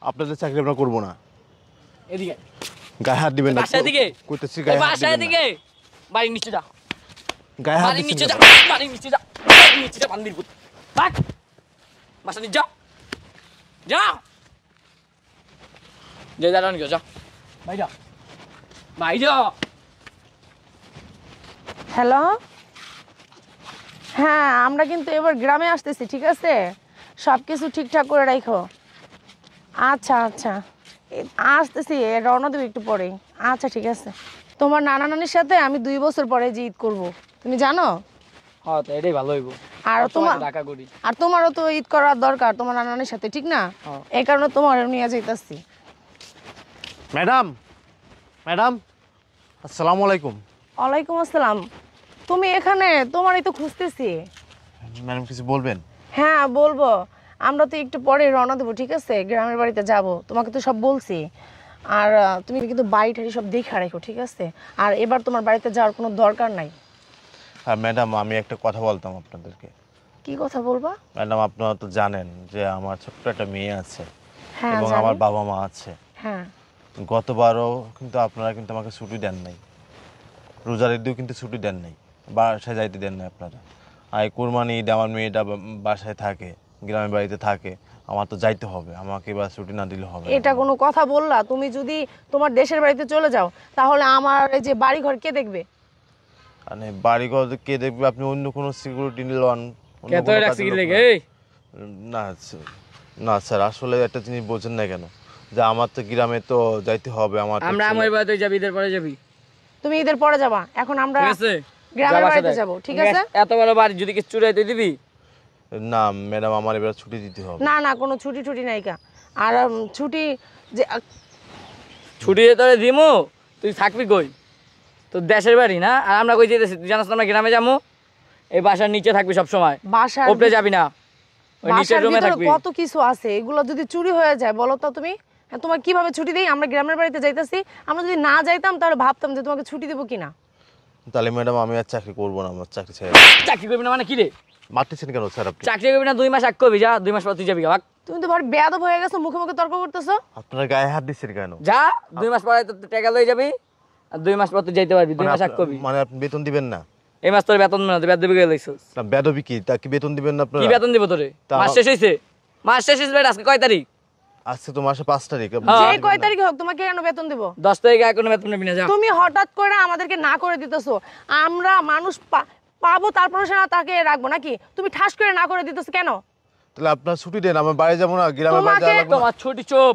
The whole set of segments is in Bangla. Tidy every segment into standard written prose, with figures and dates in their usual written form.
আপনাদের চাকরি আমরা করবো না। এদিকে গায়ে হাত দিবেন না। বাসার দিকে কইতেছি গায়ে হাত বাসার দিবেন না। দিকে বাড়ির নিচে যা গায়ে হাত বাড়ির নিচে দিচ্ছেন যা কেন? বাড়ির নিচে যা বাড়ির নিচে যা বান্দির পুত ভাগ বাসার নিচে যা যা যে দাঁড়ান যা ভাই যা ভাই যা হ্যালো, হ্যাঁ আমরা কিন্তু এবার গ্রামে আসতেছি, ঠিক আছে? সব কিছু ঠিকঠাক করে রাখো। আচ্ছা আচ্ছা, আসতেছি, রওনা দেবো একটু পরে। আচ্ছা ঠিক আছে। তোমার নানা নানির সাথে আমি 2 বছর পরে যে ঈদ করবো, তুমি জানো? হ্যাঁ তো এটাই ভালো হইব। আর তোমার ঢাকা করি আর তোমারও তো ঈদ করার দরকার তোমার নানা নানির সাথে, ঠিক না? হ্যাঁ। এই কারণে তোমার নিয়ে যাইতাছি। ম্যাডাম, ম্যাডাম, আসসালামু আলাইকুম। ওয়ালাইকুম আসসালাম। তুমি এখানে? তোমারই তো খুঁজতেছি। ম্যাডাম কিছু বলবেন? হ্যাঁ বলবো। আমরা তো একটু পরে রওনা দেবো, ঠিক আছে? গ্রামের বাড়িতে যাব, তোমাকে তো সব বলছি। আর তুমি কিন্তু বাড়ি ঠাড়ি সব দেখে রাখো, ঠিক আছে? আর এবার তোমার বাড়িতে যাওয়ার কোনো দরকার নাই। হ্যাঁ ম্যাডাম, আমি একটা কথা বলতাম আপনাদেরকে। কি কথা বলবা? ম্যাডাম আপনারা তো জানেন যে আমার ছোট্ট একটা মেয়ে আছে হ্যাঁ এবং জানি। আমার বাবা মা আছে। হ্যাঁ গতবারও কিন্তু আপনারা কিন্তু আমাকে ছুটি দেন নাই, রোজার ঈদেও কিন্তু ছুটি দেন নাই, বাসায় যাইতে দেন নাই আপনারা। আর এই কোরবানি ঈদে আমার মেয়েটা বাসায় থাকে, গ্রামের বাড়িতে থাকে, আমার তো যাইতে হবে, আমাকে এবার ছুটি না দিলে হবে না। এটা কোনো কথা বললা? তুমি যদি তোমার দেশের বাড়িতে চলে যাও তাহলে আমার এই যে বাড়ি ঘর কে দেখবে? মানে বাড়িঘর কে দেখবে? আপনি অন্য কোনো সিকিউরিটি নিলেন? কত রাখছি কি লাগে এই না না স্যার, আসলে একটা জিনিস বোঝেন না কেন, যে আমার তো গ্রামে তো যাইতে হবে। আমরা আমার বাড়িতে যাবি ঈদের পরে যাবি, তুমি ঈদের পরে যাবা, এখন আমরা ঠিক আছে? গ্রামের বাড়িতে যাব, ঠিক আছে? এত বড় বাড়ি যদি কিছু চুরাইতে দিবি? না ম্যাডাম, আমার এবার ছুটি দিতে হবে। না না, কোনো ছুটি টুটি নাই কা। আর ছুটি যে ছুটি তোরে দিমু, তুই থাকবি কই? তোর দেশের বাড়ি না? আর আমরা কই যেতেছি তুই জানাস না? আমরা গ্রামে যাবো, এই বাসার নিচে থাকবি সব সময়, বাসার উপরে যাবি না, ওই নিচের বাসার রুমে ভিতরে থাকবি। কত কিছু আছে, এগুলো যদি চুরি হয়ে যায় বলো তো তুমি? হ্যাঁ, তোমার কিভাবে ছুটি দেই? আমরা গ্রামের বাড়িতে যাইতাছি, আমরা যদি না যাইতাম তাহলে ভাবতাম যে তোমাকে ছুটি দেবো কিনা। তাহলে ম্যাডাম আমি আর চাকরি করবো না, আমার চাকরি ছেড়ে চাকরি করবি না মানে কি রে? মারতেছেন কেন স্যার আপনি? চাকরি করবি না? 2 মাস আগ করবি, যা 2 মাস পর তুই যাবি। ভাগ তুমি তো ভারি বেয়াদব হয়ে গেছো, মুখে মুখে তর্ক করতেছো। আপনার গায়ে হাত দিচ্ছেন কেন? যা, 2 মাস পরে তোর টাকা লয়ে যাবি, আর 2 মাস পর তুই যাইতে পারবি। 2 মাস আগ করবি। মানে আপনি বেতন দিবেন না? এই মাস তোর বেতন না, তুই বেতন দিবি গেছিস। না বেদবি কি, তা কি বেতন দিবেন না আপনারা? কি বেতন দিব তোরে? মাস শেষ হইছে, মাস শেষ হইছে। আজকে কয় তারিখ? আজকে তো মাসে 5 তারিখ। যে কয় তারিখে হোক তোমাকে কেন বেতন দেবো? 10 তারিখে কোনো বেতন নিবি না, যা। তুমি হঠাৎ করে আমাদেরকে না করে দিতেছো। আমরা মানুষ পাবো, তারপরে সে না তাকে রাখবো নাকি? তুমি ঠাস করে না করে দিতেছো কেন? তাহলে আপনার ছুটি দেন, আমার বাড়ি যাবো না, গ্রামের বাড়ি তোমাকে যাওয়া লাগবে না? তোমার ছুটি চুপ।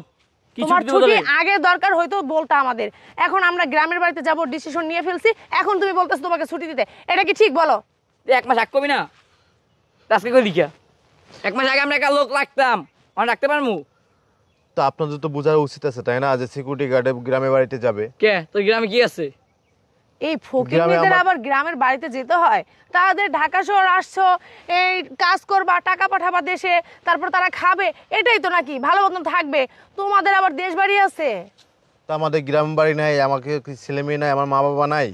কি তোমার ছুটি দিব ছুটি তোরে? আগে দরকার হয়তো বলতা আমাদের। এখন আমরা গ্রামের বাড়িতে যাব, ডিসিশন নিয়ে ফেলছি, এখন তুমি বলতেছো তোমাকে ছুটি দিতে। এটা কি ঠিক বলো? তুই 1 মাস আগ করবি না? আজকে কই দিকা? 1 মাস আগে আমরা একটা লোক রাখতাম, আমরা রাখতে পারমু? তো আপনাদের তো বোঝার উচিত আছে তাই না, যে সিকিউরিটি গার্ডে গ্রামের বাড়িতে যাবে। কে তোর গ্রামে কি আছে? এই ফকিরদের আমার- আবার গ্রামের বাড়িতে যেতে হয়? তাদের ঢাকা শহর আসছো, এই কাজ করবা, টাকা পাঠাবা দেশে, তারপর তারা খাবে, এটাই তো নাকি ভালো মতন থাকবে? তোমাদের আবার দেশ বাড়ি আছে? তা আমাদের গ্রাম বাড়ি নাই, আমাকে কি ছেলে মেয়ে নাই, আমার মা বাবা নাই?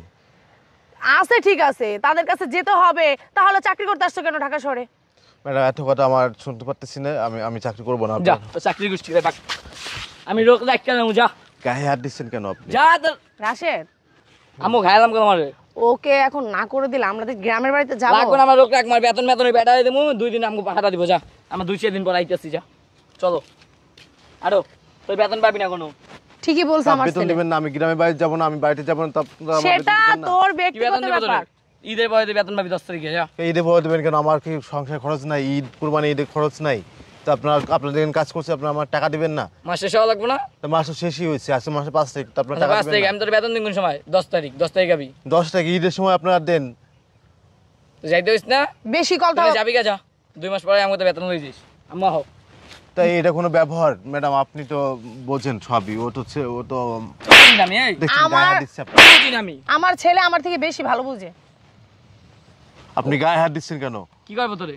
আছে, ঠিক আছে, তাদের কাছে যেতে হবে। তাহলে চাকরি করতে আসছো কেন ঢাকা শহরে? ম্যাডাম এত কথা আমার শুনতে পারতেছি না, আমি চাকরি করবো না। যা, তো চাকরি করছিস রে, বাক। আমি লোক রাখ কেন? যা গায়ে হাত দিচ্ছেন কেন আপনি? যা তোর রাশেদ, আমু খাইলাম কেন আমারে? ওকে এখন না করে দিলে আমরা তো গ্রামের বাড়িতে যাবো। লাগবে না আমার লোক রাখ, আমার বেতন বেটা দেবো 2 দিন আমাকে পাঠাটা দিব। যা, আমরা 2-4 দিন পর আইতেছি। যা চলো। আরো তোর বেতন পাবি না কোনো। ঠিকই বলছে আমার বেতন ছেলে। দিবেন না, আমি গ্রামের বাড়ি যাবো না, আমি বাড়িতে যাবো না, তা আপনারা আমার সেটা বেতন দিবেন না? তোর কি ব্যক্তিগত বেতন দিব তোরে? ব্যাপার। ঈদের পরে বেতন পাবি 10 তারিখে। যা। এই ঈদে ভয় দেবেন কেন? আমার কি সংসার খরচ নাই? ঈদ কুরবানি ঈদে খরচ নাই? তো আপনারা যেখানে কাজ করছে আপনারা আমার টাকা দিবেন না? মাস শেষ হওয়া লাগবে না? তো মাস তো শেষই হয়েছে, আজকে মাসে 5 তারিখ, তো আপনারা আচ্ছা, টাকা 5 দিবেন তারিখ না? আমি তোর বেতন দিন কোন সময়? 10 তারিখ। 10 তারিখ আবি। 10 তারিখ ঈদের সময় আপনারা দেন। তুই যাইতে হইস না? বেশি কথা তাহলে যাবি কা? যা, 2 মাস পরে আমাকে তো বেতন লই যাইস। আম্মা হোক তাই এটা কোনো ব্যবহার? ম্যাডাম আপনি তো বোঝেন সবই, ও তো আমি এই দেখছেন গায়ে আমার- হাত দিচ্ছে আপনার। বুঝি না আমি। আমার ছেলে আমার থেকে বেশি ভালো বুঝে। আপনি গায়ে হাত দিচ্ছেন কেন? কি করবো তোরে?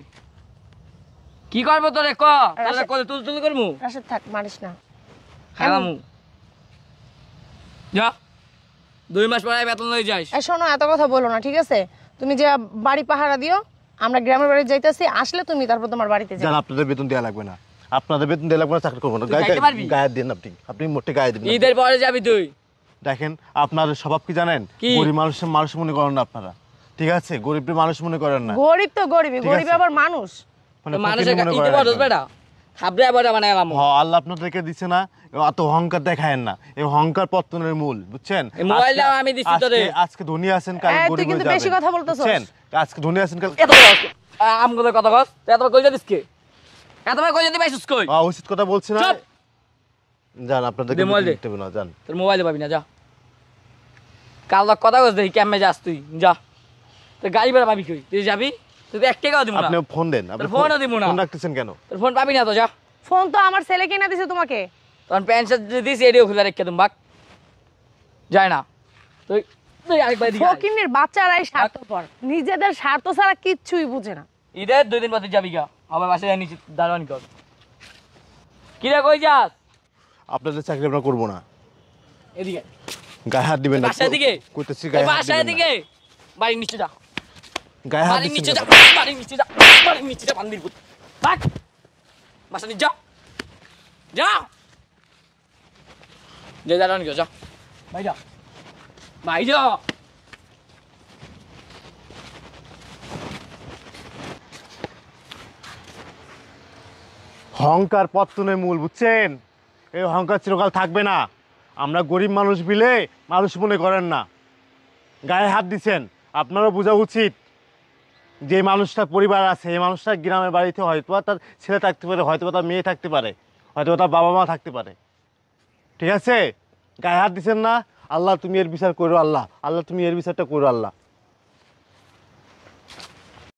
কি করবো তোরে? ক তোরে কল তুল করমু? রাশেদ থাক, মারিস না। খাইলামু। যা, 2 মাস পরে বেতন লই যাইস। এই শোনো, এত কথা বলো না, ঠিক আছে? তুমি যে বাড়ি পাহারা দিও, আমরা গ্রামের বাড়ি যাইতেছি, আসলে তুমি তারপর তোমার বাড়িতে যাও। জান আপনাদের বেতন দেওয়া লাগবে না, আপনাদের বেতন দিলে আপনারা চাকরি করবো না। তুই খাইতে পারবি? গায়ে দিন আপনি, আপনি মোটে গায়ে দিন না। ঈদের পরে যাবি তুই। দেখেন আপনার স্বভাব কি জানেন? কি? গরিব মানুষের মানুষ মনে করেন না আপনারা, ঠিক আছে? গরিবের মানুষ মনে করেন না, গরিব তো গরিবই, ঠিক গরিব আছে। আবার মানুষ। মানে তো মানুষের ফকির মনে ঈদে করেন বড় একদম। বেটা খাবরে আবার বানাই এলাম। হ্যাঁ, আল্লাহ আপনাদেরকে দিছে না, অত অহংকার দেখায়েন না। এই অহংকার পতনের মূল, বুঝছেন? এই মোবাইলটা আমি দিছি তোরে। আজকে ধনী আছেন, কাল এই, তুই গরিব কিন্তু হয়ে বেশি যাবেন, কথা বলতেছস। বুঝছেন? আজকে ধনী আছেন, কাল এত আমগুলো কথা কস, তুই এতবার কই যাদিস কে? এতবার কই যাদি পাইছিস কই? উচিত কথা বলছি না। চুপ! যান, আপনাদেরকে দে মোবাইল দে। দিতে হবে না, যান। তোর মোবাইলে পাবি না, যা। কাল তক কথা কস দেখি কেমনে যাস তুই, যা। তোর গাড়ি ভাড়া পাবি কই? তুই যাবি? তুই তো 1 টাকাও দিব না। আপনি ফোন দেন, আপনি তোর ফোনও দিব না। ফোন রাখতেছেন কেন? তোর ফোন পাবি না তো, যা। ফোন তো আমার ছেলে কিনা দিছে তোমাকে। তখন প্যান্ট শার্ট দিস এডিও খুলে রেখে তুমি বাক। যায় না। তুই তুই আরেকবার দিকে আয়। ফকিন্নির বাচ্চারাই স্বার্থপর, নিজেদের স্বার্থ ছাড়া কিচ্ছুই বুঝে না। ঈদের 2 দিন পর তুই যাবি গা। আমার বাসায় নিচে দাঁড়ানি কর। কি রে কই যাস? আপনাদের চাকরি আমরা করবো না। এদিকে। গায়ে হাত দিবেন না। বাসায় দিকে। কইতেছি গায়ে হাত বাসায় দিবেন না। দিকে। বাড়ির নিচে যা। গায়ে হাত বাড়ির নিচে দিচ্ছেন যা। কেন? বাড়ির নিচে যা। বাড়ির নিচে যা বান্দির পুত। বাক। বাসা নিচে যা। যা। যে দাঁড়ানি কর, যা। ভাই যা। ভাই যা। অহংকার পত্তনের মূল, বুঝছেন? এই অহংকার চিরকাল থাকবে না। আমরা গরিব মানুষ বিলে মানুষ মনে করেন না। গায়ে হাত দিছেন, আপনারও বোঝা উচিত যে মানুষটার পরিবার আছে, এই মানুষটার গ্রামের বাড়িতে হয়তো তার ছেলে থাকতে পারে, হয়তো তার মেয়ে থাকতে পারে, হয়তো তার বাবা মা থাকতে পারে, ঠিক আছে? গায়ে হাত দিছেন না। আল্লাহ তুমি এর বিচার করো, আল্লাহ, আল্লাহ তুমি এর বিচারটা করো, আল্লাহ।